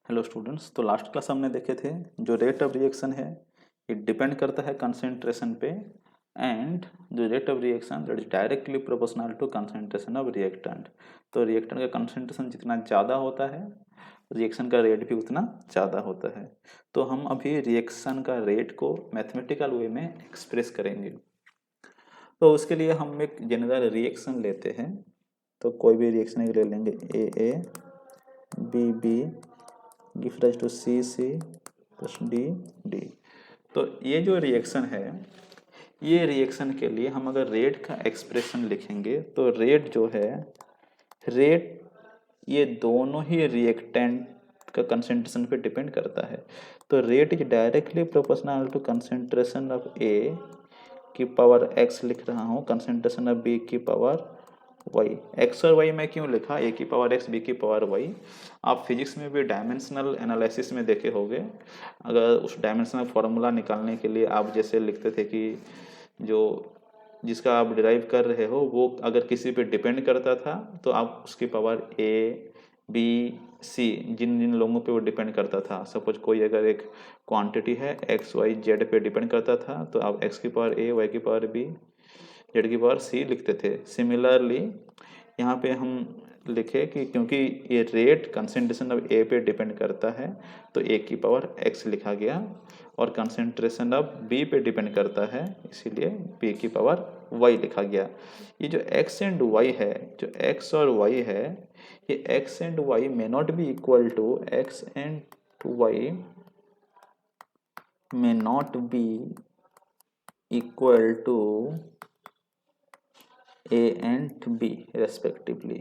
Hello students, तो last class हमने देखे थे जो रेट ऑफ रिएक्शन है इट डिपेंड करता है कंसंट्रेशन पे, एंड जो rate of reaction that is directly proportional to concentration of reactant. तो रिएक्टेंट का कंसंट्रेशन जितना ज़्यादा होता है रिएक्शन का रेट भी उतना ज़्यादा होता है। तो हम अभी रिएक्शन का रेट को मैथमेटिकल वे में एक्सप्रेस करेंगे। तो उसके लिए हम एक जनरल रिएक्शन लेते हैं। तो कोई भी रिएक्शन ले लेंगे, A B B give rise to C C plus D D. तो ये जो रिएक्शन है, ये रिएक्शन के लिए हम अगर रेट का एक्सप्रेशन लिखेंगे तो रेट जो है, रेट ये दोनों ही रिएक्टेंट का कंसंट्रेशन पे डिपेंड करता है। तो rate is directly proportional to concentration of A की पावर एक्स लिख रहा हूँ, कंसंट्रेशन ऑफ बी की पावर वाई। एक्स और वाई मैं क्यों लिखा, ए की पावर एक्स बी की पावर वाई, आप फिजिक्स में भी डायमेंशनल एनालिसिस में देखे होंगे। अगर उस डायमेंशनल फार्मूला निकालने के लिए आप जैसे लिखते थे कि जो जिसका आप डिराइव कर रहे हो वो अगर किसी पे डिपेंड करता था तो आप उसकी पावर ए बी सी जिन जिन लोगों पे वो डिपेंड करता था, सपोज कोई अगर एक क्वांटिटी है एक्स वाई जेड पे डिपेंड करता था तो आप एक्स की पावर ए वाई की पावर बी जेड की पावर सी लिखते थे। सिमिलरली यहाँ पे हम लिखे कि क्योंकि ये रेट कंसंट्रेशन ऑफ ए पे डिपेंड करता है तो ए की पावर एक्स लिखा गया, और कंसंट्रेशन ऑफ बी पे डिपेंड करता है इसीलिए बी की पावर वाई लिखा गया। ये जो एक्स एंड वाई है, जो एक्स और वाई है, ये X and Y may not be equal to X and Y may not be equal to a and b respectively।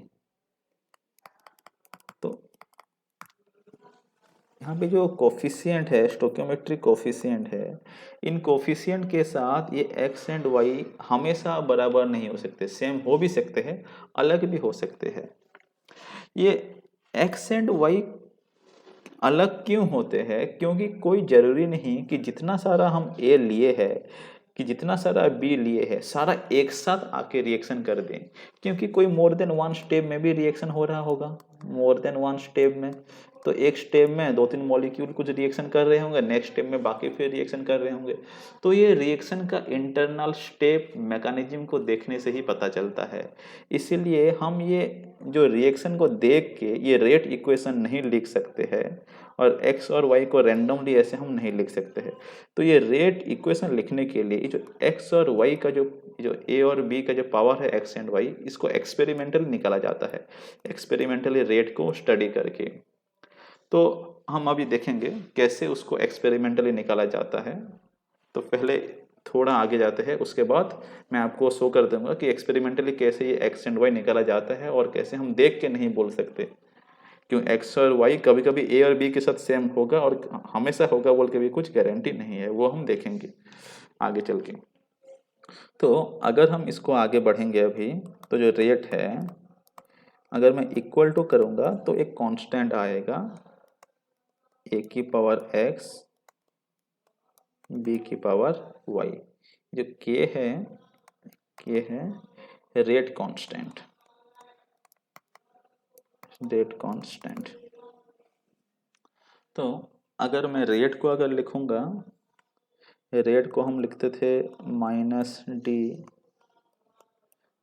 तो यहाँ पे जो कोफिशिएंट है, स्टोकियोमेट्रिक कोफिशिएंट है, इन कोफिशिएंट के साथ ये एक्स एंड वाई हमेशा बराबर नहीं हो सकते, सेम हो भी सकते हैं, अलग भी हो सकते हैं। ये एक्स एंड वाई अलग क्यों होते हैं, क्योंकि कोई ज़रूरी नहीं कि जितना सारा हम ए लिए है कि जितना सारा बी लिए है सारा एक साथ आके रिएक्शन कर दें, क्योंकि कोई मोर देन वन स्टेप में भी रिएक्शन हो रहा होगा। मोर देन वन स्टेप में तो एक स्टेप में दो तीन मॉलिक्यूल कुछ रिएक्शन कर रहे होंगे, नेक्स्ट स्टेप में बाकी फिर रिएक्शन कर रहे होंगे। तो ये रिएक्शन का इंटरनल स्टेप मैकेनिज्म को देखने से ही पता चलता है। इसीलिए हम ये जो रिएक्शन को देख के ये रेट इक्वेशन नहीं लिख सकते हैं, और एक्स और वाई को रैंडमली ऐसे हम नहीं लिख सकते हैं। तो ये रेट इक्वेशन लिखने के लिए जो एक्स और वाई का जो ए और बी का जो पावर है एक्स एंड वाई, इसको एक्सपेरिमेंटली निकाला जाता है, एक्सपेरिमेंटली रेट को स्टडी करके। तो हम अभी देखेंगे कैसे उसको एक्सपेरिमेंटली निकाला जाता है। तो पहले थोड़ा आगे जाते हैं, उसके बाद मैं आपको शो कर दूंगा कि एक्सपेरिमेंटली कैसे ये एक्स एंड वाई निकाला जाता है, और कैसे हम देख के नहीं बोल सकते क्यों एक्स और वाई कभी कभी ए और बी के साथ सेम होगा और हमेशा होगा बोल के भी कुछ गारंटी नहीं है, वो हम देखेंगे आगे चल के। तो अगर हम इसको आगे बढ़ेंगे अभी, तो जो रेट है अगर मैं इक्वल टू करूँगा तो एक कांस्टेंट आएगा, ए की पावर एक्स बी की पावर वाई। जो के है रेट कांस्टेंट, रेट कांस्टेंट। तो अगर मैं रेट को अगर लिखूंगा, रेट को हम लिखते थे minus D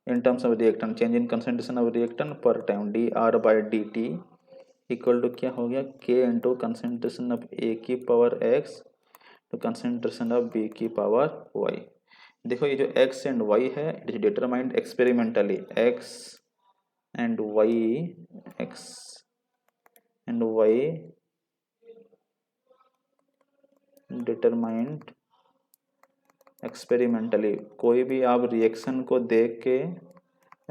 in terms of reactant, change in concentration of reactant per time, D R by D T equal to क्या हो गया, K into concentration of A की पावर एक्स तो कंसंट्रेशन ऑफ बी की पावर वाई। देखो ये जो X and Y है it is determined experimentally, X and Y determined experimentally. कोई भी आप रिएक्शन को देख के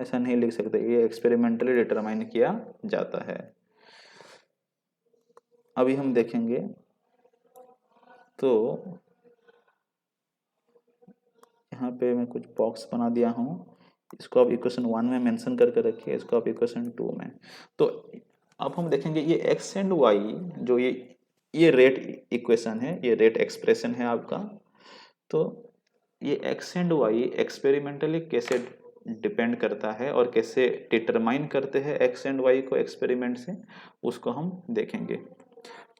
ऐसा नहीं लिख सकते, ये एक्सपेरिमेंटली डिटरमाइन किया जाता है। अभी हम देखेंगे तो यहाँ पे मैं कुछ बॉक्स बना दिया हूँ, इसको आप इक्वेशन 1 में मेंशन करके रखिए, इसको आप इक्वेशन 2 में। तो अब हम देखेंगे ये एक्स एंड वाई जो ये रेट इक्वेशन है, ये रेट एक्सप्रेशन है आपका। तो ये एक्स एंड वाई एक्सपेरिमेंटली कैसे डिपेंड करता है और कैसे डिटरमाइन करते हैं एक्स एंड वाई को एक्सपेरिमेंट से, उसको हम देखेंगे।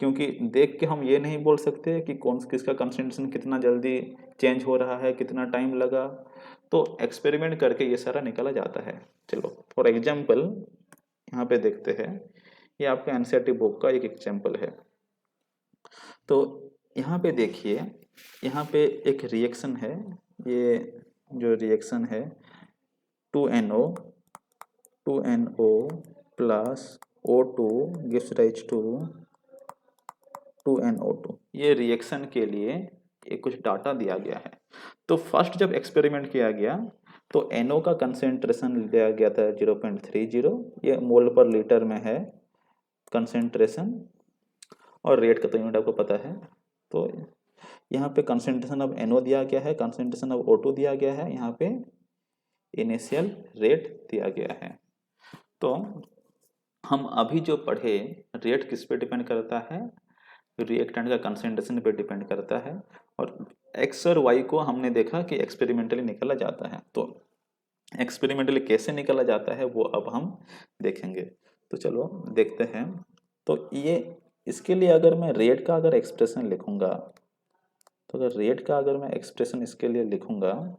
क्योंकि देख के हम ये नहीं बोल सकते कि कौन किसका कंसंट्रेशन कितना जल्दी चेंज हो रहा है, कितना टाइम लगा, तो एक्सपेरिमेंट करके ये सारा निकाला जाता है। चलो फॉर एग्जाम्पल यहाँ पे देखते हैं, ये आपका एनसीईआरटी बुक का एक एग्जाम्पल है। तो यहाँ पे देखिए, यहाँ पे एक रिएक्शन है, ये जो रिएक्शन है 2NO 2NO plus O2 gives rise to 2NO2। ये रिएक्शन के लिए एक कुछ डाटा दिया गया है। तो फर्स्ट जब एक्सपेरिमेंट किया गया तो NO का कंसेंट्रेशन लिया गया था 0.30, ये मोल पर लीटर में है कंसेंट्रेशन, और रेट का तो यूनिट आपको पता है। तो यहाँ पे कंसेंट्रेशन ऑफ NO दिया गया है, कंसेंट्रेशन ऑफ O2 दिया गया है, यहाँ पे इनिशियल रेट दिया गया है। तो हम अभी जो पढ़े, रेट किस पे डिपेंड करता है, रिएक्टेंट का कंसेंट्रेशन पे डिपेंड करता है, और एक्स और वाई को हमने देखा कि एक्सपेरिमेंटली निकाला जाता है। तो एक्सपेरिमेंटली कैसे निकाला जाता है वो अब हम देखेंगे। तो चलो देखते हैं। तो ये इसके लिए अगर मैं रेट का अगर एक्सप्रेशन लिखूंगा, तो अगर रेट का अगर मैं एक्सप्रेशन इसके लिए लिखूंगा,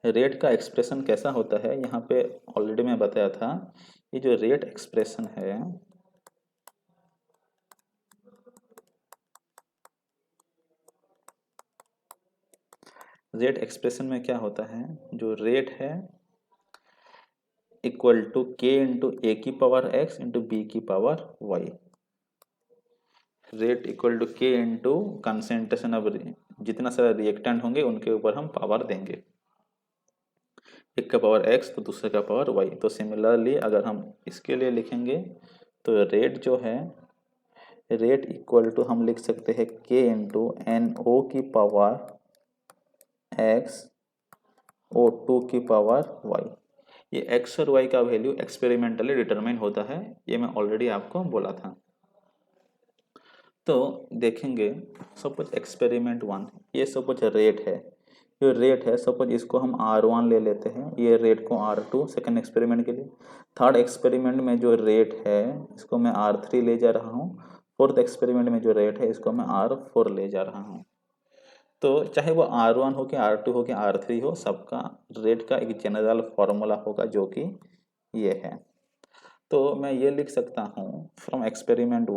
रेट का एक्सप्रेशन कैसा होता है यहाँ पे ऑलरेडी मैं बताया था। ये जो रेट एक्सप्रेशन है, रेट एक्सप्रेशन में क्या होता है, जो रेट है equal to K into A की पावर एक्स इंटू बी की power Y. Rate equal to K into concentration of, जितना सारा रिएक्टेंट होंगे उनके ऊपर हम पावर देंगे, एक का पावर एक्स तो दूसरे का पावर वाई। तो सिमिलरली अगर हम इसके लिए लिखेंगे तो रेट जो है, रेट इक्वल टू हम लिख सकते हैं के इंटू एन ओ की पावर एक्स ओ टू की पावर वाई। ये एक्स और वाई का वैल्यू एक्सपेरिमेंटली डिटरमाइन होता है, ये मैं ऑलरेडी आपको बोला था। तो देखेंगे सपोज एक्सपेरिमेंट 1, ये सपोज रेट है, जो रेट है सपोज इसको हम R1 ले लेते हैं, ये रेट को R2 सेकेंड एक्सपेरिमेंट के लिए। थर्ड एक्सपेरिमेंट में जो रेट है इसको मैं R3 ले जा रहा हूँ। फोर्थ एक्सपेरिमेंट में जो रेट है इसको मैं R4 ले जा रहा हूँ। तो चाहे वो R1 हो कि R2 हो कि R3 हो, सबका रेट का एक जनरल फॉर्मूला होगा जो कि ये है। तो मैं ये लिख सकता हूँ फ्रॉम एक्सपेरिमेंट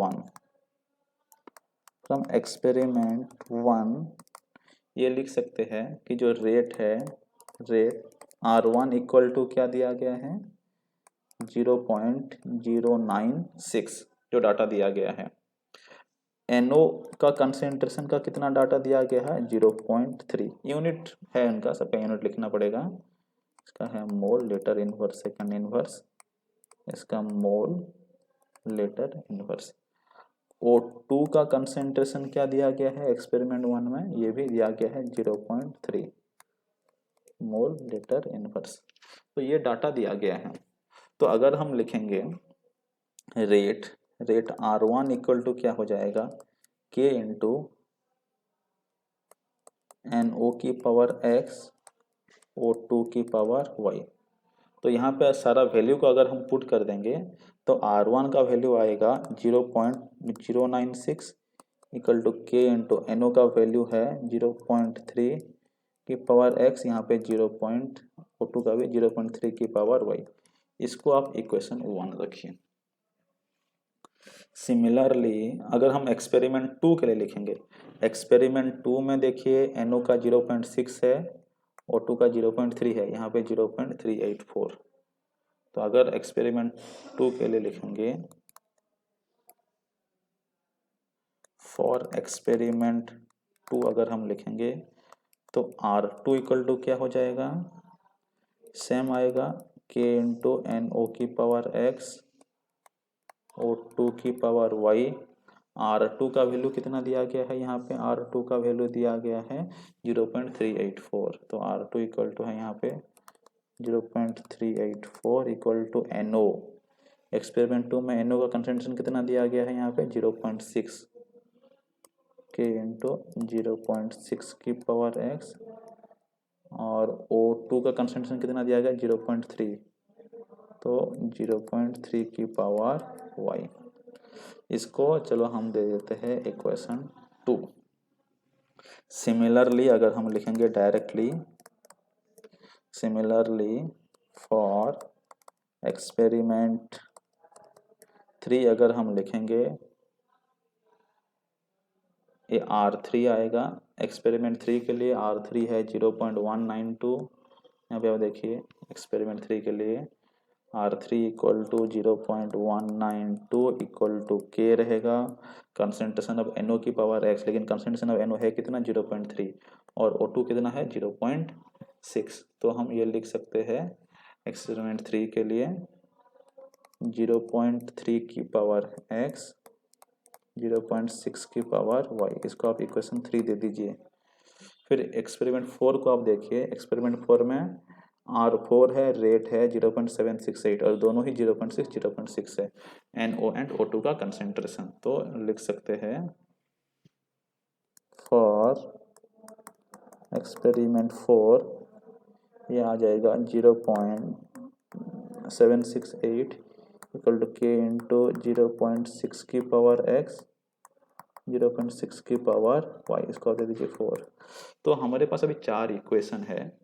1 ये लिख सकते हैं कि जो रेट है, रेट R1 इक्वल टू क्या दिया गया है 0.096 जो डाटा दिया गया है। NO का कंसेंट्रेशन का कितना डाटा दिया गया है 0.3, यूनिट है उनका, सबका यूनिट लिखना पड़ेगा। इसका है mole litre inverse second inverse, इसका मोल लीटर इनवर्स। O2 का कंसेंट्रेशन क्या दिया गया है एक्सपेरिमेंट 1 में, ये भी दिया गया है 0.3 मोल लीटर इनवर्स। तो ये डाटा दिया गया है। तो अगर हम लिखेंगे रेट R1 इक्वल टू क्या हो जाएगा के इंटू NO की पावर x O2 की पावर y। तो यहाँ पे सारा वैल्यू को अगर हम पुट कर देंगे तो R1 का वैल्यू आएगा 0.096 equal to K into NO का वैल्यू है 0.3 की पावर x, यहाँ पे O2 का भी 0.3 की पावर y। इसको आप इक्वेशन 1 रखिए। सिमिलरली अगर हम एक्सपेरिमेंट 2 के लिए लिखेंगे, एक्सपेरिमेंट 2 में देखिए NO का 0.6 है, O2 का 0.3 है, यहाँ पे 0.384। तो अगर एक्सपेरिमेंट 2 के लिए लिखेंगे, फॉर एक्सपेरिमेंट 2 अगर हम लिखेंगे तो R2 इक्वल टू क्या हो जाएगा, सेम आएगा के इंटू NO की पावर x O2 की पावर y। R2 का वैल्यू कितना दिया गया है, यहाँ पे R2 का वैल्यू दिया गया है 0.384। तो R2 इक्वल टू है यहाँ पे 0.384 इक्वल टू NO। एक्सपेरिमेंट 2 में NO का कंसेंट्रेशन कितना दिया गया है यहाँ पे 0.6 के इंटू 0.6 की पावर x, और O2 का कंसेंट्रेशन कितना दिया गया 0.3, तो 0.3 की पावर y। इसको चलो हम दे देते हैं इक्वेशन 2। सिमिलरली अगर हम लिखेंगे डायरेक्टली, सिमिलरली फॉर एक्सपेरिमेंट 3 अगर हम लिखेंगे, ये R3 आएगा। एक्सपेरिमेंट 3 के लिए R3 है 0.192। यहाँ पे आप देखिए एक्सपेरिमेंट 3 के लिए R3 equal to 0.192 equal to K रहेगा, कंसंट्रेशन ऑफ NO की पावर X, लेकिन कंसंट्रेशन ऑफ NO है कितना 0.3 और O2 कितना है 0.6। तो हम ये लिख सकते हैं एक्सपेरिमेंट 3 के लिए 0.3 की पावर X 0.6 की पावर Y, इसको आप इक्वेशन 3 दे दीजिए। फिर एक्सपेरिमेंट 4 को आप देखिए, एक्सपेरिमेंट 4 में R4 है, रेट है 0.768 और दोनों ही 0.6 है, NO एंड O2 का कंसेंट्रेशन। तो लिख सकते हैं फॉर एक्सपेरिमेंट 4 ये आ जाएगा 0.768 इक्वल टू K इंटू 0.6 की पावर X 0.6 की पावर Y, इसको दे दीजिए 4। तो हमारे पास अभी 4 इक्वेशन है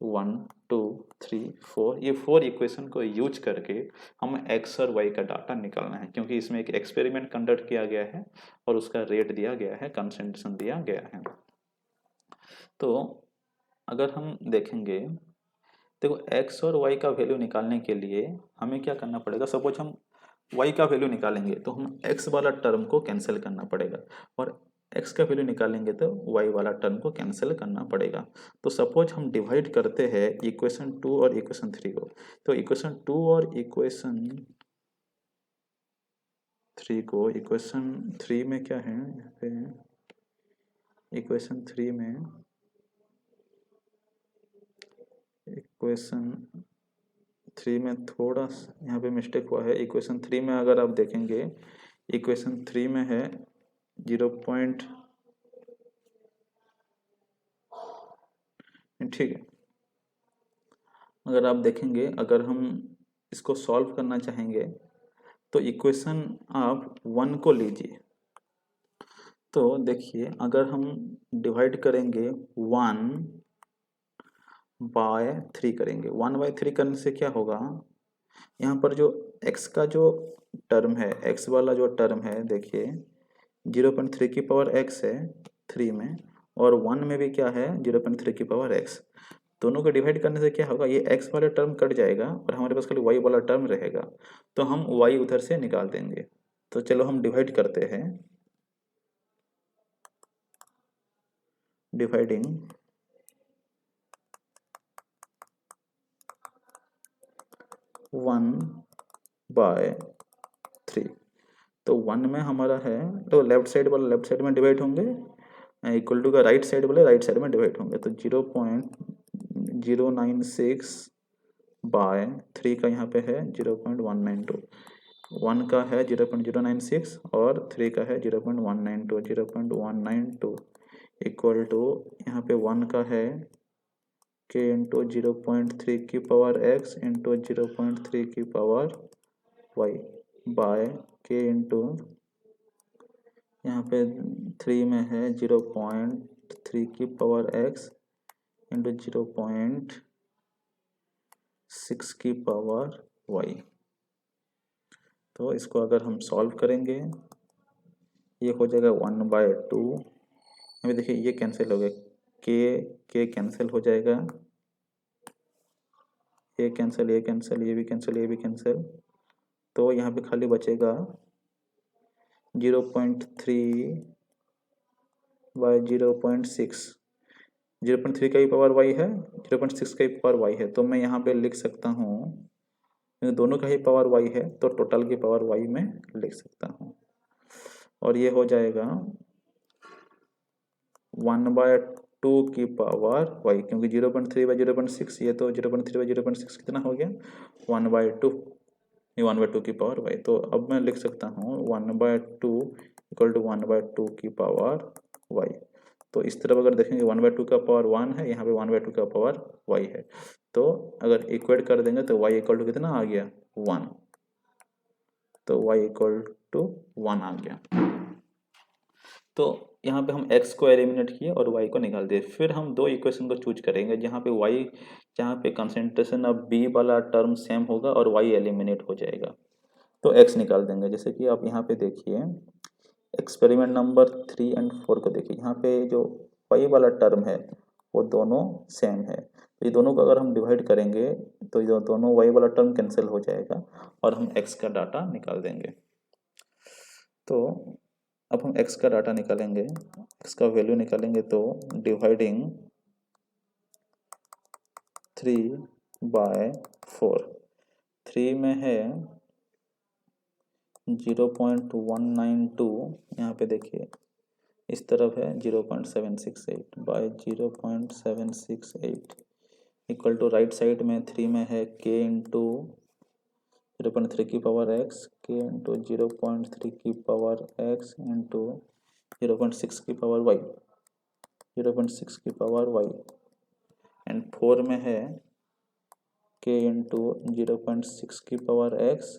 1 2 3 4। ये 4 इक्वेशन को यूज करके हम X और Y का डाटा निकालना है, क्योंकि इसमें एक एक्सपेरिमेंट कंडक्ट किया गया है और उसका रेट दिया गया है, कंसंट्रेशन दिया गया है। तो अगर हम देखेंगे, देखो X और Y का वैल्यू निकालने के लिए हमें क्या करना पड़ेगा। सपोज हम Y का वैल्यू निकालेंगे तो हम X वाला टर्म को कैंसिल करना पड़ेगा, और X का वैल्यू निकालेंगे तो Y वाला टर्म को कैंसिल करना पड़ेगा। तो सपोज हम डिवाइड करते हैं इक्वेशन 2 और इक्वेशन 3 को, तो इक्वेशन 2 और इक्वेशन 3 को, इक्वेशन 3 में क्या है यहाँ पे, इक्वेशन 3 में इक्वेशन 3 में थोड़ा यहाँ पे मिस्टेक हुआ है। इक्वेशन 3 में अगर आप देखेंगे, इक्वेशन 3 में है 0. ठीक है, अगर आप देखेंगे, अगर हम इसको सॉल्व करना चाहेंगे तो इक्वेशन आप 1 को लीजिए। तो देखिए अगर हम डिवाइड करेंगे 1/3 करेंगे, 1/3 करने से क्या होगा, यहाँ पर जो x का जो टर्म है, x वाला जो टर्म है, देखिए 0.3 की पावर x है 3 में, और 1 में भी क्या है 0.3 की पावर x। दोनों को डिवाइड करने से क्या होगा, ये x वाला टर्म कट जाएगा और हमारे पास खाली y वाला टर्म रहेगा, तो हम y उधर से निकाल देंगे। तो चलो हम डिवाइड करते हैं, डिवाइडिंग 1/3। तो 1 में हमारा है, तो लेफ्ट साइड वाला लेफ्ट साइड में डिवाइड होंगे, इक्वल टू का राइट साइड वाले राइट साइड में डिवाइड होंगे। तो 0.096/3 का यहाँ पे है 0.192, 1 का है 0.096 और 3 का है 0.192, 0.192 इक्वल टू यहाँ पे 1 का है K इंटू 0.3 की पावर X इंटू 0.3 की power Y by K into यहाँ पे 3 में है 0.3 की पावर X इंटू 0.6 की पावर Y। तो इसको अगर हम सॉल्व करेंगे, ये हो जाएगा 1/2। अभी देखिए ये कैंसिल हो गया, के कैंसिल हो जाएगा, ये कैंसिल, ये कैंसिल, ये भी कैंसिल, ये भी कैंसिल। तो यहाँ पे खाली बचेगा 0.3/0.6, 0.3 का ही पावर y है, 0.6 का ही पावर y है। तो मैं यहाँ पे लिख सकता हूँ, दोनों का ही पावर y है तो टोटल की पावर y में लिख सकता हूँ, और ये हो जाएगा 1/2 की पावर y, क्योंकि 0.3/0.6, ये तो 0.3/0.6 कितना हो गया 1/2, ये 1/2 की पावर y। तो अब मैं लिख सकता हूँ 1/2 इक्वल टू 1/2 की पावर y। तो इस तरफ अगर देखेंगे 1/2 का पावर 1 है, यहाँ पे 1/2 का पावर y है। तो अगर इक्वेट कर देंगे तो y इक्वल टू कितना आ गया 1, तो y इक्वल टू 1 आ गया। तो यहाँ पे हम x को एलिमिनेट किए और y को निकाल दिए। फिर हम दो इक्वेशन को चूज करेंगे जहाँ पे y, जहाँ पे कंसंट्रेशन ऑफ b वाला टर्म सेम होगा और y एलिमिनेट हो जाएगा, तो x निकाल देंगे। जैसे कि आप यहाँ पे देखिए एक्सपेरिमेंट नंबर 3 एंड 4 को देखिए, यहाँ पे जो y वाला टर्म है वो दोनों सेम है, तो ये दोनों को अगर हम डिवाइड करेंगे तो ये दोनों y वाला टर्म कैंसिल हो जाएगा और हम x का डाटा निकाल देंगे। तो अब हम x का डाटा निकालेंगे, x का वैल्यू निकालेंगे, तो डिवाइडिंग 3/4, 3 में है 0.192, यहाँ पे देखिए इस तरफ है 0.768 by 0.768 equal to right side में 3 में है k इंटू 0.3 की पावर x, k इंटू 0.3 की पावर x इंटू 0.6 की पावर y, 0.6 की पावर y, एंड 4 में है k इंटू 0.6 की पावर x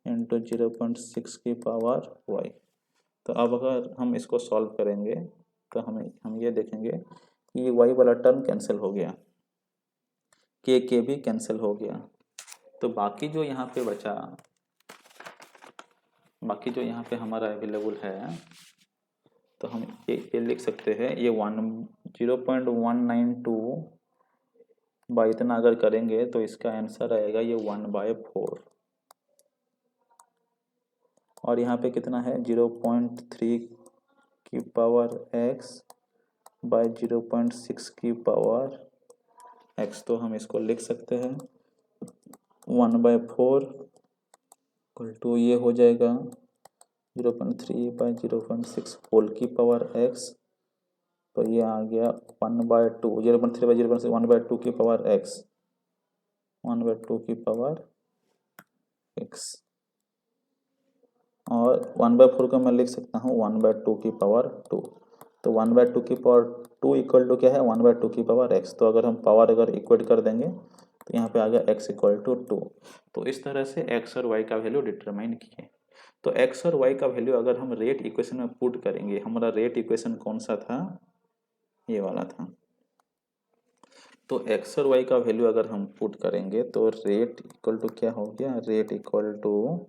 इंटू 0.6 की पावर y। तो अब अगर हम इसको सॉल्व करेंगे तो हम ये देखेंगे कि y वाला टर्म कैंसिल हो गया, k भी कैंसिल हो गया। तो बाकी जो यहाँ पे बचा, बाकी जो यहाँ पे हमारा अवेलेबल है, तो हम ये लिख सकते हैं, ये 0.192 बाई इतना अगर करेंगे तो इसका आंसर आएगा ये 1/4, और यहाँ पे कितना है 0.3 की पावर x बाय 0.6 की पावर x, तो हम इसको लिख सकते हैं 1/4 इक्वल टू ये हो जाएगा 0.3 बाय 0.6 होल की पावर x, तो ये आ गया 1/2, 0.3 बाय 0.6 1/2 की पावर x, 1/2 की पावर x, और 1/4 को मैं लिख सकता हूँ 1/2 की पावर 2, तो 1/2 की पावर 2 इक्वल टू क्या है 1/2 की पावर x। तो अगर हम पावर अगर इक्वेट कर देंगे तो यहाँ पे आ गया x इक्वल टू 2। तो इस तरह से x और y का वैल्यू डिटरमाइन किए। तो x और y का वैल्यू अगर हम रेट इक्वेशन में पुट करेंगे, हमारा रेट इक्वेशन कौन सा था, ये वाला था। तो x और y का वैल्यू अगर हम पुट करेंगे तो रेट इक्वल टू क्या हो गया, rate equal to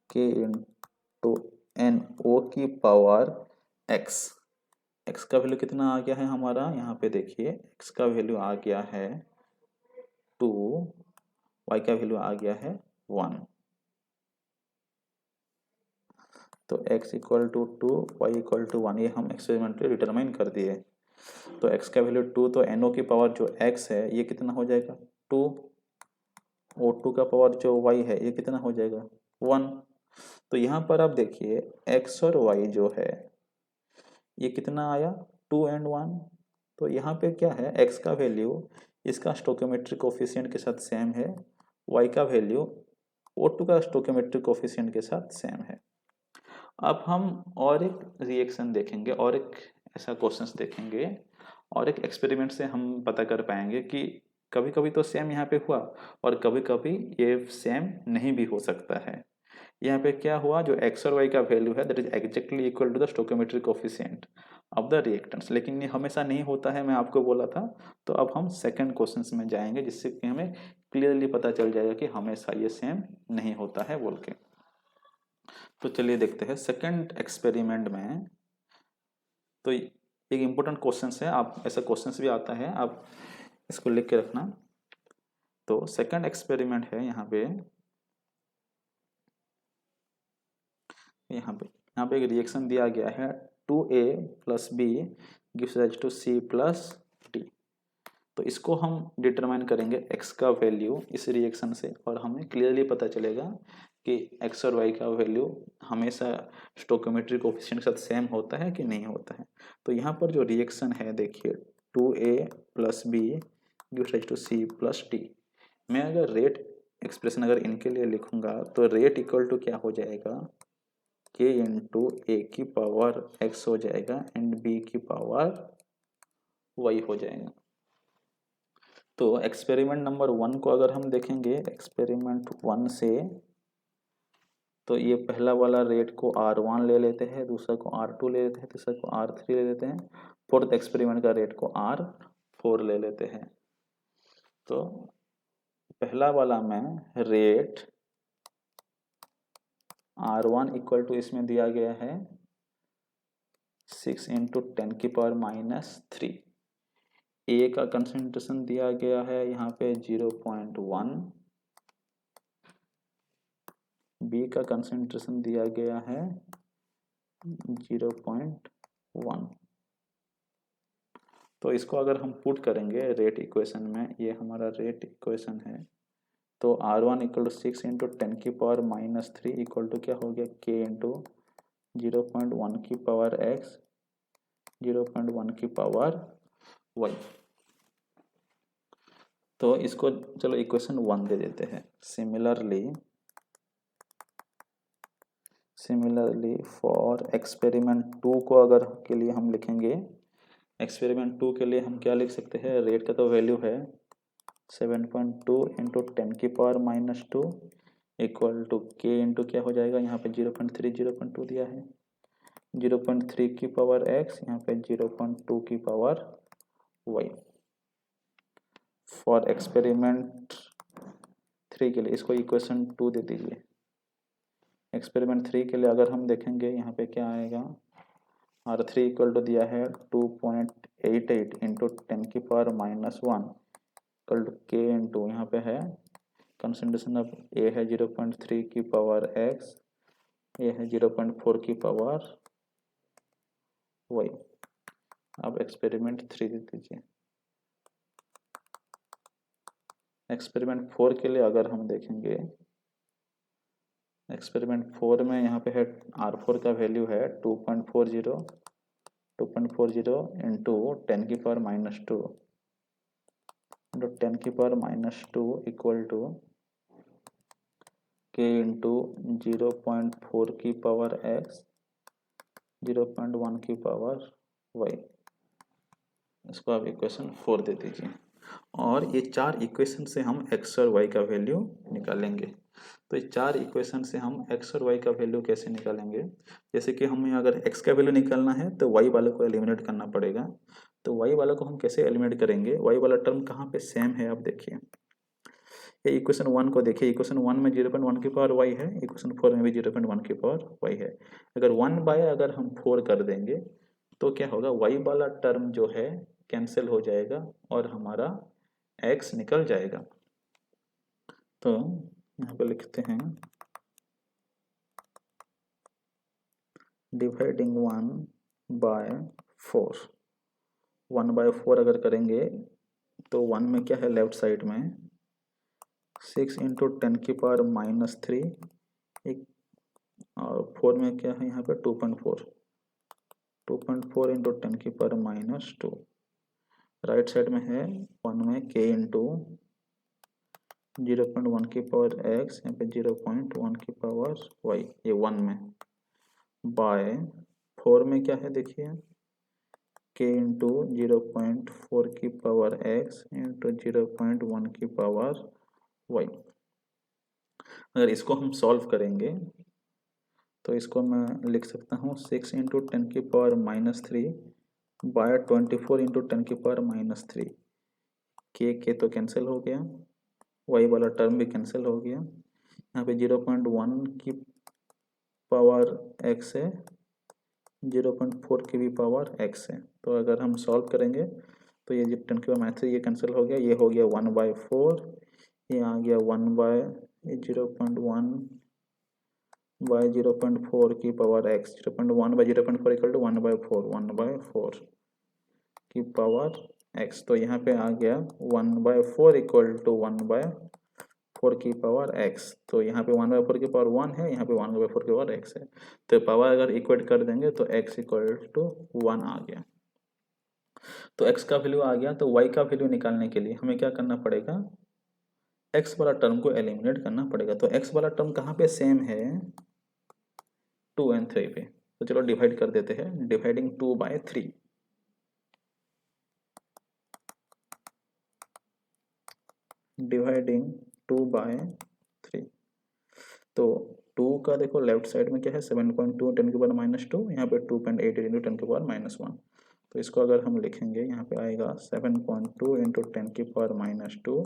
k into N O की पावर x। x का वैल्यू कितना आ गया है हमारा, यहाँ पे देखिए x का वैल्यू आ गया है 2, y का वैल्यू आ गया है 1। तो x equal to 2, y equal to 1, ये हम एक्सपेरिमेंटली डिटरमाइन कर दिए। तो x का वैल्यू 2, तो NO की पावर जो x है ये कितना हो जाएगा 2, O2 का पावर जो y है ये कितना हो जाएगा 1। तो यहाँ पर आप देखिए x और y जो है ये कितना आया 2 and 1। तो यहाँ पे क्या है, x का वैल्यू इसका स्टोकियोमेट्रिक कोफिशिएंट के साथ सेम है, y का वैल्यू O2 का स्टोकियोमेट्रिक कोफिशिएंट के साथ सेम है। अब हम और एक रिएक्शन देखेंगे और एक ऐसा क्वेश्चंस देखेंगे और एक एक्सपेरिमेंट से हम पता कर पाएंगे कि कभी कभी तो सेम यहाँ पे हुआ और कभी कभी ये सेम नहीं भी हो सकता है। यहाँ पे क्या हुआ, जो x और y का वैल्यू है that is exactly equal to the stoichiometric coefficient of the reactants, लेकिन ये हमेशा नहीं होता है, मैं आपको बोला था। तो अब हम सेकंड क्वेश्चंस में जाएंगे जिससे कि हमें क्लियरली पता चल जाएगा कि हमेशा ये सेम नहीं होता है बोल के। तो चलिए देखते हैं सेकंड एक्सपेरिमेंट में। तो एक इम्पोर्टेंट क्वेश्चन है, आप ऐसा क्वेश्चन भी आता है, आप इसको लिख के रखना। तो सेकंड एक्सपेरिमेंट है यहाँ पे एक रिएक्शन दिया गया है 2a plus B gives rise to c plus d। तो इसको हम डिटरमाइन करेंगे x का वैल्यू इस रिएक्शन से, और हमें क्लियरली पता चलेगा कि x और y का वैल्यू हमेशा स्टोकियोमेट्रिक कोफिशिएंट के साथ सेम होता है कि नहीं होता है। तो यहाँ पर जो रिएक्शन है देखिए 2a plus B gives rise to c plus d। मैं अगर रेट एक्सप्रेशन अगर इनके लिए लिखूंगा तो रेट इक्वल टू क्या हो जाएगा, k इंटू ए की पावर x हो जाएगा एंड b की पावर y हो जाएगा। तो एक्सपेरिमेंट नंबर 1 को अगर हम देखेंगे, एक्सपेरिमेंट 1 से तो ये पहला वाला रेट को R1 ले लेते हैं, दूसरा को R2 ले लेते हैं, तीसरा को R3 ले लेते हैं, फोर्थ एक्सपेरिमेंट का रेट को R4 ले लेते हैं। तो पहला वाला में रेट R1 इक्वल टू इसमें दिया गया है 6 इंटू 10⁻³ ए का कंसंट्रेशन दिया गया है यहाँ पे 0.1, बी का कंसंट्रेशन दिया गया है 0.1। तो इसको अगर हम पुट करेंगे रेट इक्वेशन में, ये हमारा रेट इक्वेशन है, तो R1 equal to 6 into 10⁻³ equal to क्या हो गया k इंटू 0.1⁻x 0.1⁻y। तो इसको चलो इक्वेशन 1 दे देते हैं। सिमिलरली फॉर एक्सपेरिमेंट 2 को अगर के लिए हम लिखेंगे, एक्सपेरिमेंट 2 के लिए हम क्या लिख सकते हैं, रेट का तो वैल्यू है 7.2 into 10⁻² equal to k into क्या हो जाएगा, यहाँ पे 0.3 0.2 दिया है, 0.3 की पावर x, यहाँ पे 0.2 की पावर y। फॉर एक्सपेरिमेंट 3 के लिए इसको इक्वेशन 2 दे दीजिए। एक्सपेरिमेंट 3 के लिए अगर हम देखेंगे यहाँ पे क्या आएगा, R3 इक्वल टू दिया है 2.88 into 10⁻⁻1 equal to k into यहाँ पे है कंसंट्रेशन ऑफ ए है 0.3 की पावर x, ये है 0.4 की पावर y। अब एक्सपेरिमेंट 3 दे दीजिए। एक्सपेरिमेंट 4 के लिए अगर हम देखेंगे, एक्सपेरिमेंट 4 में यहाँ पे है R4 का वैल्यू है 2.40 into 10⁻² into 10⁻² equal to k into 0.4 की पावर x 0.1 की पावर y। इसको आप इक्वेशन 4 दे दीजिए और ये 4 इक्वेशन से हम x और y का वैल्यू निकालेंगे। तो ये 4 इक्वेशन से हम x और y का वैल्यू कैसे निकालेंगे, जैसे कि हमें अगर x का वैल्यू निकालना है तो y वाले को एलिमिनेट करना पड़ेगा। तो y वाला को हम कैसे एलिमिनेट करेंगे, y वाला टर्म कहाँ पे सेम है आप देखिए, ये इक्वेशन 1 को देखिए, इक्वेशन 1 में 0.1 की पावर y है, इक्वेशन 4 में भी 0.1 की पावर y है। अगर 1 बाय अगर हम 4 कर देंगे तो क्या होगा, y वाला टर्म जो है कैंसिल हो जाएगा और हमारा x निकल जाएगा। तो यहाँ पे लिखते हैं डिवाइडिंग 1/4, 1/4 अगर करेंगे तो 1 में क्या है लेफ्ट साइड में 6 इंटू 10⁻³ एक, और 4 में क्या है यहाँ पे 2.4 इंटू 10⁻²। राइट साइड में है 1 में k इंटू 0.1 की पावर x, यहाँ पे 0.1 की पावर y, ये 1 में बाय 4 में क्या है देखिए k इंटू 0.4 की पावर x इंटू 0.1 की पावर y। अगर इसको हम सॉल्व करेंगे तो इसको मैं लिख सकता हूँ 6 इंटू 10⁻³ बाय 24 इंटू 10⁻³ के तो कैंसिल हो गया, y वाला टर्म भी कैंसिल हो गया, यहाँ पे 0.1 की पावर x है, 0.4 की भी पावर x है। तो अगर हम सॉल्व करेंगे तो ये 10⁻³ ये कैंसिल हो गया, ये हो गया 1/4, ये आ गया 0.1 बाय 0.4 की power x, 0.1 by 0.4 equal to 1/4 की पावर x। तो यहाँ पे आ गया 1/4 इक्वल टू 1/4 की पावर x। तो यहाँ पे 1/4 की पावर 1 है, यहाँ पे 1/4 की पावर x है। तो पावर अगर इक्वेट कर देंगे तो x इक्वल टू 1 आ गया। तो x का वैल्यू आ गया, तो y का वैल्यू निकालने के लिए हमें क्या करना पड़ेगा, x वाला टर्म को एलिमिनेट करना पड़ेगा। तो x वाला टर्म कहाँ पे सेम है, 2 और 3 पे। तो चलो डिवाइड कर देते हैं, डिवाइडिंग 2/3, डिवाइडिंग 2/3। तो 2 का देखो लेफ्ट साइड में क्या है 7.2 10 की पावर -2, यहाँ पे 2.88 इंटू 10 की पावर -1। तो इसको अगर हम लिखेंगे यहाँ पे आएगा 7.2 इंटू 10 की पावर -2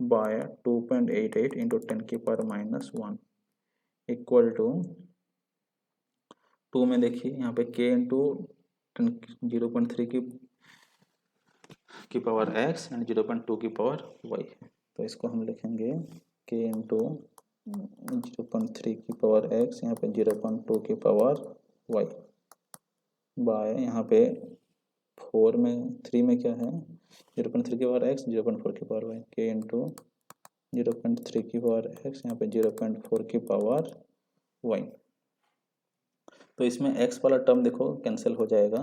बाय 2.88 इंटू 10 की पावर -1 इक्वल टू 2 में देखिए यहाँ पे k इंटू 0.3 की पावर x एंड 0.2 की पावर y है। तो इसको हम लिखेंगे k इंटू 0.3 की पावर x, यहाँ पे 0.2 की पावर y बाय यहाँ पे 4 में 3 में क्या है 0.3 की पावर x 0.4 की पावर y, k इंटू 0.3 की पावर x, यहाँ पे 0.4 की पावर y। तो इसमें x वाला टर्म देखो कैंसिल हो जाएगा,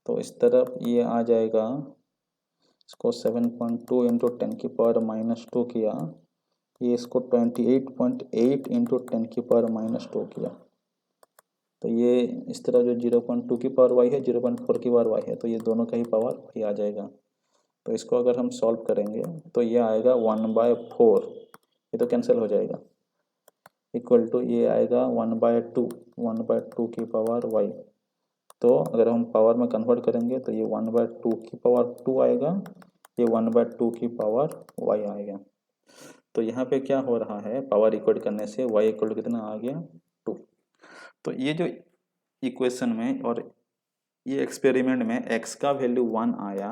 तो इस तरफ ये आ जाएगा, इसको 7.2 इंटू 10 की पावर -2 किया, ये इसको 28.8 इंटू 10 की पावर -2 किया, तो ये इस तरह जो 0.2 की पावर y है 0.4 की पावर y है, तो ये दोनों का ही पावर y आ जाएगा। तो इसको अगर हम सॉल्व करेंगे तो ये आएगा 1/4, ये तो कैंसिल हो जाएगा, इक्वल टू ये आएगा 1/2 की पावर y। तो अगर हम पावर में कन्वर्ट करेंगे तो ये 1/2 की पावर 2 आएगा, ये 1/2 की पावर y आएगा। तो यहाँ पे क्या हो रहा है, पावर इक्वल करने से y इक्वल कितना आ गया 2। तो ये जो इक्वेशन में और ये एक्सपेरिमेंट में x का वैल्यू 1 आया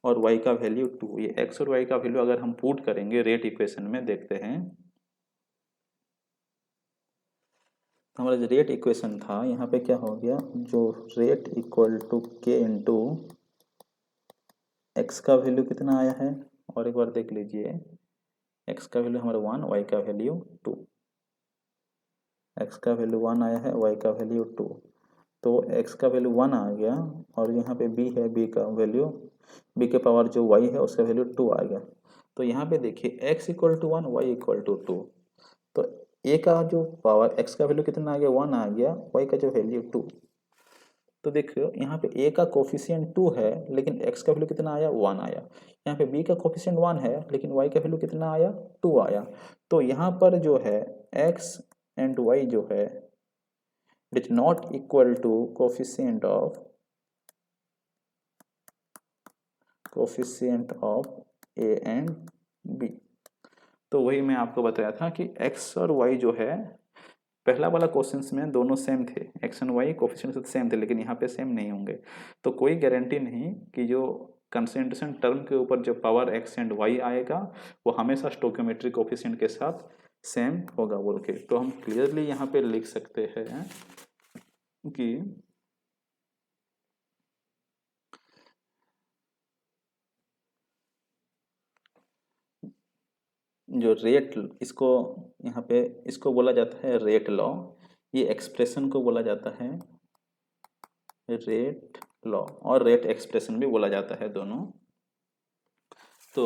और y का वैल्यू 2, ये x और y का वैल्यू अगर हम पुट करेंगे रेट इक्वेशन में, देखते हैं हमारा जो रेट इक्वेशन था यहाँ पे क्या हो गया, जो rate equal to k into X का वैल्यू कितना आया है, और एक बार देख लीजिए, x का वैल्यू हमारा 1, y का वैल्यू 2, x का वैल्यू 1 आया है, y का वैल्यू 2, तो x का वैल्यू 1 आ गया और यहाँ पे b है, b का वैल्यू b के पावर जो y है उसका वैल्यू 2 आ गया। तो यहाँ पे देखिए x equal to 1, y equal to 2, तो a का जो पावर x का वैल्यू कितना आ गया 1 आ गया, y का जो वैल्यू 2, तो देखियो यहाँ पे a का कोफिशिएंट 2 है लेकिन x का वैल्यू कितना आया 1 आया, यहाँ पे b का कोफिशिएंट 1 है लेकिन y का वैल्यू कितना आया 2 आया। तो यहाँ पर जो है x एंड y जो है it is not equal to coefficient of a and b। तो वही मैं आपको बताया था कि x और y जो है पहला वाला क्वेश्चंस में दोनों सेम थे, X and Y coefficient same थे, लेकिन यहाँ पे सेम नहीं होंगे। तो कोई गारंटी नहीं कि जो कंसंट्रेशन टर्म के ऊपर जो पावर एक्स एंड वाई आएगा वो हमेशा स्टोइकियोमेट्रिक कोफिशिएंट के साथ सेम होगा बोल के। तो हम क्लियरली यहाँ पे लिख सकते हैं कि जो रेट, इसको यहाँ पे इसको बोला जाता है रेट लॉ, ये एक्सप्रेशन को बोला जाता है रेट लॉ, और रेट एक्सप्रेशन भी बोला जाता है दोनों। तो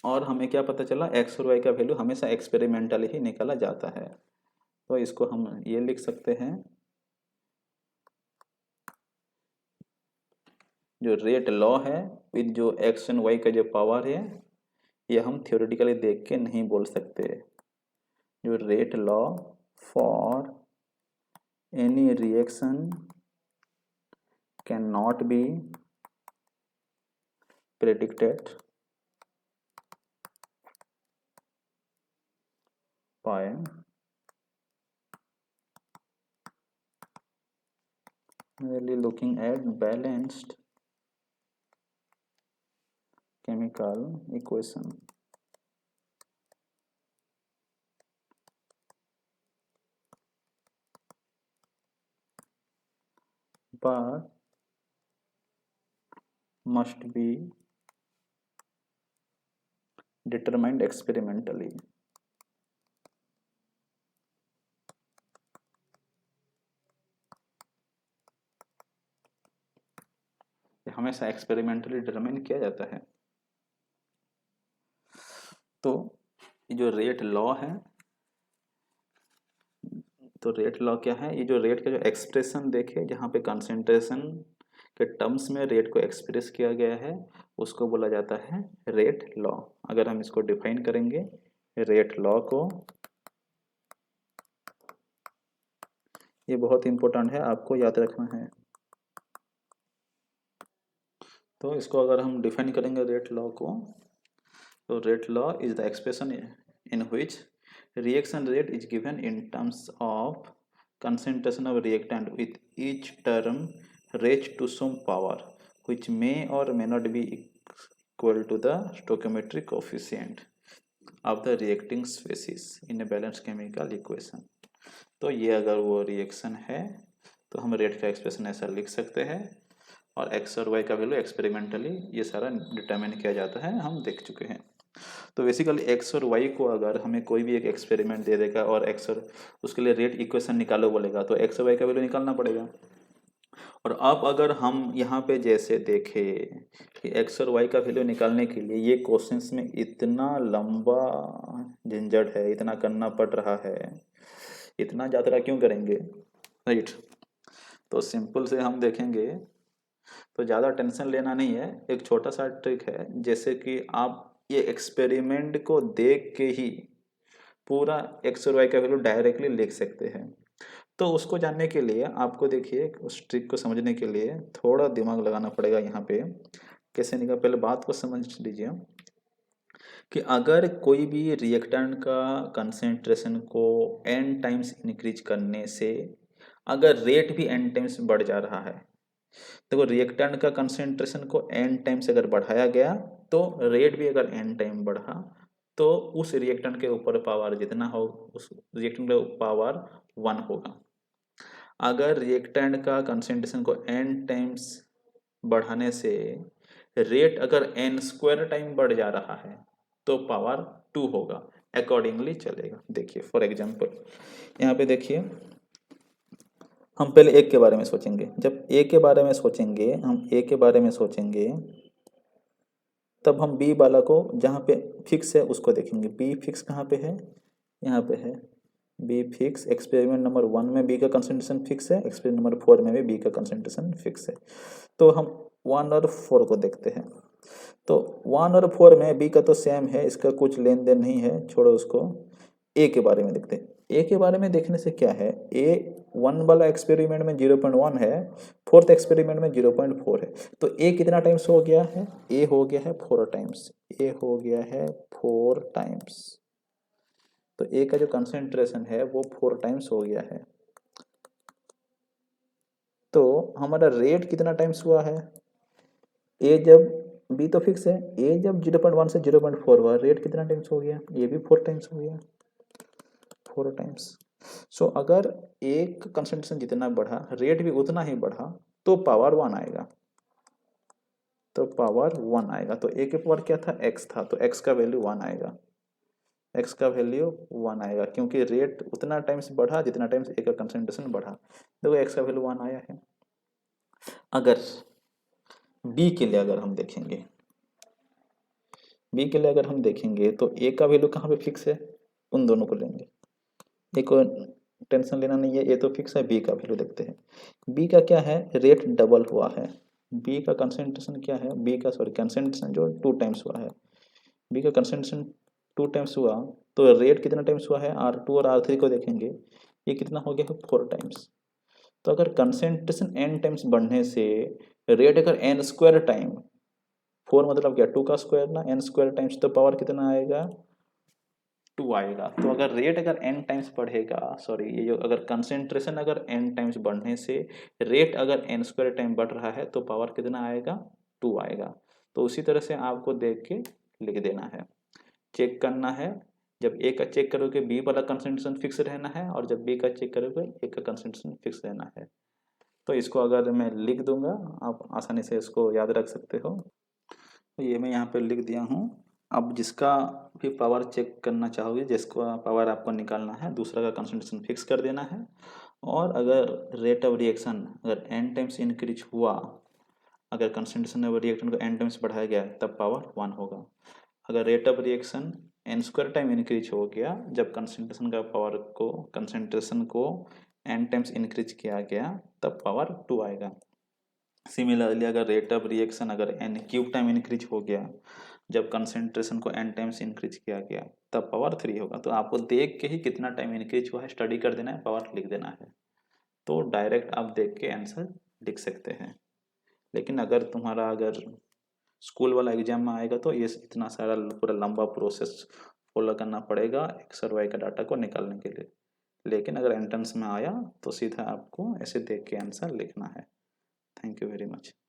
और हमें क्या पता चला, एक्स और वाई का वैल्यू हमेशा एक्सपेरिमेंटली ही निकाला जाता है। तो इसको हम ये लिख सकते हैं, जो रेट लॉ है विद जो एक्स एंड वाई का जो पावर है ये हम थियोरेटिकली देख के नहीं बोल सकते। जो rate law for any reaction can not be predicted by merely looking at balanced chemical equation. But must be determined experimentally. हमेशा एक्सपेरिमेंटली डिटरमाइन किया जाता है। तो जो रेट लॉ है, तो रेट लॉ क्या है, ये जो रेट का जो एक्सप्रेशन देखे जहाँ पे कंसंट्रेशन के टर्म्स में रेट को एक्सप्रेस किया गया है उसको बोला जाता है रेट लॉ। अगर हम इसको डिफाइन करेंगे रेट लॉ को, ये बहुत इंपॉर्टेंट है, आपको याद रखना है। तो इसको अगर हम डिफाइन करेंगे रेट लॉ को, तो rate law is the expression in which reaction rate is given in terms of concentration of reactant with each term raised to some power which may or may not be equal to the stoichiometric coefficient of the reacting species in a balanced chemical equation। तो ये अगर वो reaction है तो हम rate का expression ऐसा लिख सकते हैं, और एक्स और वाई का वैल्यू एक्सपेरिमेंटली ये सारा डिटरमिन किया जाता है, हम देख चुके हैं। तो बेसिकली एक्स और वाई को अगर हमें कोई भी एक एक्सपेरिमेंट दे देगा और एक्स और उसके लिए रेट इक्वेशन निकालो बोलेगा, तो एक्स और वाई का वैल्यू निकालना पड़ेगा। और अब अगर हम यहाँ पे जैसे देखें कि एक्स और वाई का वैल्यू निकालने के लिए ये क्वेश्चंस में इतना लंबा झंझट है, इतना करना पड़ रहा है, इतना ज़्यादा क्यों करेंगे, राइट। तो सिंपल से हम देखेंगे तो ज़्यादा टेंशन लेना नहीं है, एक छोटा सा ट्रिक है, जैसे कि आप ये एक्सपेरिमेंट को देख के ही पूरा एक्स और वाई का वैल्यू डायरेक्टली लिख सकते हैं। तो उसको जानने के लिए आपको देखिए, उस ट्रिक को समझने के लिए थोड़ा दिमाग लगाना पड़ेगा यहाँ पे। कैसे निकाल, पहले बात को समझ लीजिए कि अगर कोई भी रिएक्टेंट का कंसेंट्रेशन को n टाइम्स इंक्रीज करने से अगर रेट भी n टाइम्स बढ़ जा रहा है, देखो रिएक्टेंट का कंसेंट्रेशन को n टाइम्स अगर बढ़ाया गया तो रेट भी अगर n टाइम बढ़ा तो उस रिएक्टेंट के ऊपर पावर जितना हो उस रिएक्टेंट का पावर 1 होगा। अगर रिएक्टेंट का कंसेंट्रेशन को n टाइम्स बढ़ाने से रेट अगर n स्क्वायर टाइम बढ़ जा रहा है तो पावर 2 होगा, अकॉर्डिंगली चलेगा। देखिए फॉर एग्जांपल यहाँ पे देखिए, हम पहले एक के बारे में सोचेंगे। जब ए के बारे में सोचेंगे, हम ए के बारे में सोचेंगे, तब हम बी वाला को जहाँ पे फिक्स है उसको देखेंगे। बी फिक्स कहाँ पे है, यहाँ पे है बी फिक्स। एक्सपेरिमेंट नंबर 1 में बी का कंसंट्रेशन फिक्स है, एक्सपेरिमेंट नंबर 4 में भी बी का कंसंट्रेशन फिक्स है। तो हम 1 और 4 को देखते हैं। तो 1 और 4 में बी का तो सेम है, इसका कुछ लेन देन नहीं है, छोड़ो उसको। ए के बारे में देखते हैं। ए के बारे में देखने से क्या है, ए 1 वाला एक्सपेरिमेंट में 0.1 है, 4th एक्सपेरिमेंट में 0.4 है। तो ए कितना टाइम्स हो गया है, ए हो गया है 4 टाइम्स, ए हो गया है 4 टाइम्स। तो ए का जो कंसेंट्रेशन है वो 4 टाइम्स हो गया है। तो हमारा रेट कितना टाइम्स हुआ है, ए जब बी तो फिक्स है, ए जब 0.1 से 0.4 हुआ, रेट कितना टाइम्स हो गया, ये भी 4 टाइम्स हो गया, 4 टाइम्स। सो अगर एक कंसंट्रेशन जितना बढ़ा रेट भी उतना ही बढ़ा तो पावर 1 आएगा, तो पावर 1 आएगा। तो ए के पावर क्या था, एक्स था, तो एक्स का वैल्यू 1 आएगा, एक्स का वैल्यू 1 आएगा, क्योंकि रेट उतना टाइम्स बढ़ा जितना टाइम्स ए का कंसंट्रेशन बढ़ा। देखो एक्स का वैल्यू 1 आया है। अगर बी के लिए अगर हम देखेंगे, बी के लिए अगर हम देखेंगे तो ए का वैल्यू कहाँ पे फिक्स है, उन दोनों को लेंगे, ए को टेंशन लेना नहीं है, ए तो फिक्स है। बी का वैल्यू देखते हैं। बी का क्या है, रेट डबल हुआ है। बी का कंसंट्रेशन क्या है, बी का सॉरी कंसंट्रेशन जो 2 टाइम्स हुआ है, बी का कंसंट्रेशन 2 टाइम्स हुआ, तो रेट कितना टाइम्स हुआ है, R2 और R3 को देखेंगे, ये कितना हो गया है 4 टाइम्स। तो अगर कंसंट्रेशन n टाइम्स बढ़ने से रेट अगर n स्क्वायर टाइम, 4 मतलब क्या 2 का स्क्वायर ना, n स्क्वायर टाइम्स, तो पावर कितना आएगा 2 आएगा। तो अगर रेट अगर n टाइम्स बढ़ेगा, सॉरी ये जो अगर कंसेंट्रेशन अगर n टाइम्स बढ़ने से रेट अगर n स्क्वायर टाइम बढ़ रहा है तो पावर कितना आएगा 2 आएगा। तो उसी तरह से आपको देख के लिख देना है, चेक करना है। जब ए का चेक करोगे बी वाला कंसेंट्रेशन फिक्स रहना है, और जब बी का चेक करोगे ए का कंसेंट्रेशन फिक्स रहना है। तो इसको अगर मैं लिख दूंगा आप आसानी से इसको याद रख सकते हो। तो ये मैं यहाँ पे लिख दिया हूँ। अब जिसका भी पावर चेक करना चाहोगे, जिसका पावर आपको निकालना है, दूसरा का कंसंट्रेशन फिक्स कर देना है। और अगर रेट ऑफ रिएक्शन अगर n टाइम्स इंक्रीज हुआ, अगर कंसंट्रेशन ऑफ रिएक्टेंट को n टाइम्स बढ़ाया गया तब पावर 1 होगा। अगर rate of reaction n square time increase हो गया, जब कंसंट्रेशन को n टाइम्स इंक्रीज किया गया तब पावर 2 आएगा। सिमिलरली अगर रेट ऑफ रिएक्शन अगर n क्यूब टाइम इंक्रीज हो गया, जब कंसेंट्रेशन को n टाइम्स इंक्रीज किया गया तब पावर 3 होगा। तो आपको देख के ही कितना टाइम इंक्रीज हुआ है स्टडी कर देना है, पावर लिख देना है। तो डायरेक्ट आप देख के आंसर लिख सकते हैं। लेकिन अगर स्कूल वाला एग्जाम में आएगा तो ये इतना सारा पूरा लंबा प्रोसेस फॉलो करना पड़ेगा एक्स और वाई का डाटा को निकालने के लिए। लेकिन अगर एंट्रेंस में आया तो सीधा आपको ऐसे देख के आंसर लिखना है। Thank you very much.